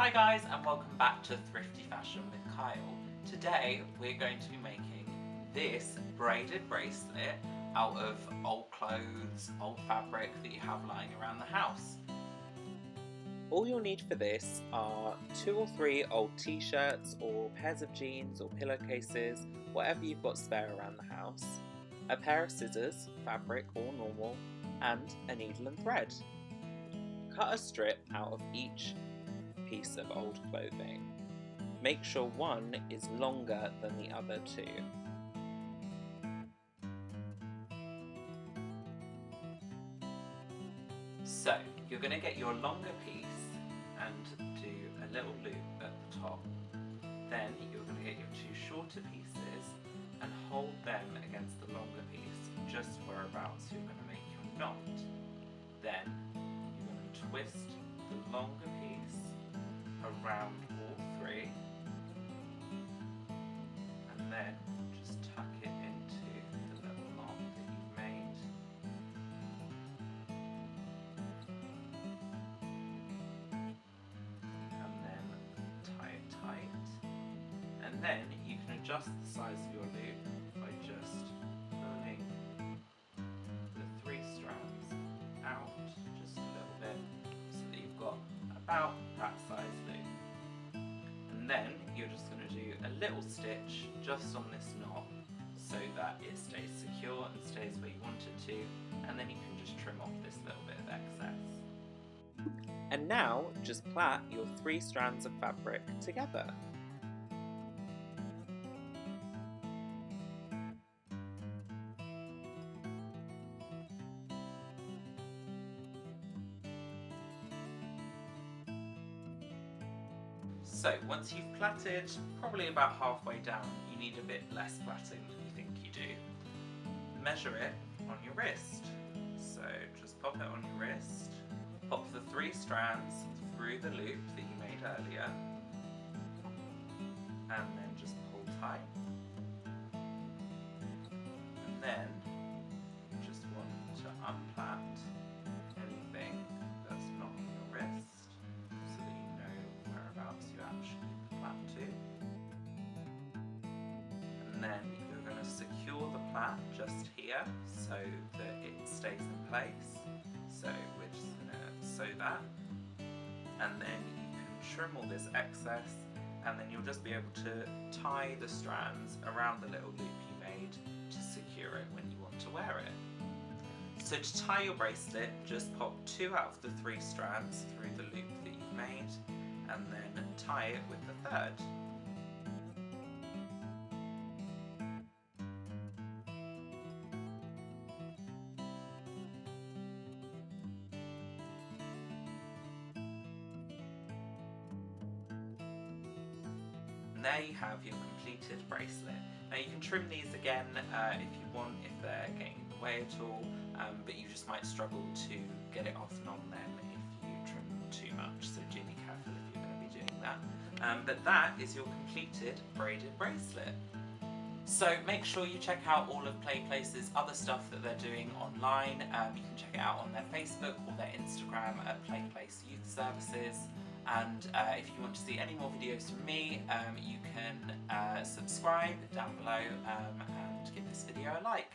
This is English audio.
Hi guys, and welcome back to Thrifty Fashion with Kyle. Today we're going to be making this braided bracelet out of old clothes, old fabric that you have lying around the house. All you'll need for this are 2 or 3 old t-shirts or pairs of jeans or pillowcases, whatever you've got spare around the house, a pair of scissors, fabric or normal, and a needle and thread. Cut a strip out of each piece of old clothing. Make sure one is longer than the other two. So you're going to get your longer piece and do a little loop at the top. Then you're going to get your 2 shorter pieces and hold them against the longer piece just whereabouts you're going to make your knot. Then you're going to twist the longer piece around all 3 and then just tuck it into the little knot that you've made. And then tie it tight. And then you can adjust the size of your loop by just pulling the 3 strands out just a little bit so that you've got about that size loop. And then you're just going to do a little stitch just on this knot so that it stays secure and stays where you want it to, and then you can just trim off this little bit of excess. And now just plait your 3 strands of fabric together. So once you've plaited probably about halfway down, you need a bit less plaiting than you think you do. Measure it on your wrist. So just pop it on your wrist, pop the 3 strands through the loop that you made earlier, and then just pull tight. And then you just want to unplait anything that's not on your wrist so that you know whereabouts you actually plait to. And then you're going to secure the plait just here so that it stays in place. So we're just going to sew that, and then you can trim all this excess, and then you'll just be able to tie the strands around the little loop you made to secure it when you want to wear it. So to tie your bracelet, just pop 2 out of the 3 strands through the loop that you've made, and then tie it with the 3rd. And there you have your completed bracelet. Now you can trim these again if you want, if they're getting in the way at all, but you just might struggle to get it off and on them if you trim them too much, so do be careful if you're going to be doing that. But that is your completed braided bracelet. So make sure you check out all of PlayPlace's other stuff that they're doing online. You can check it out on their Facebook or their Instagram at PlayPlace Youth Services. And if you want to see any more videos from me, you can subscribe down below and give this video a like.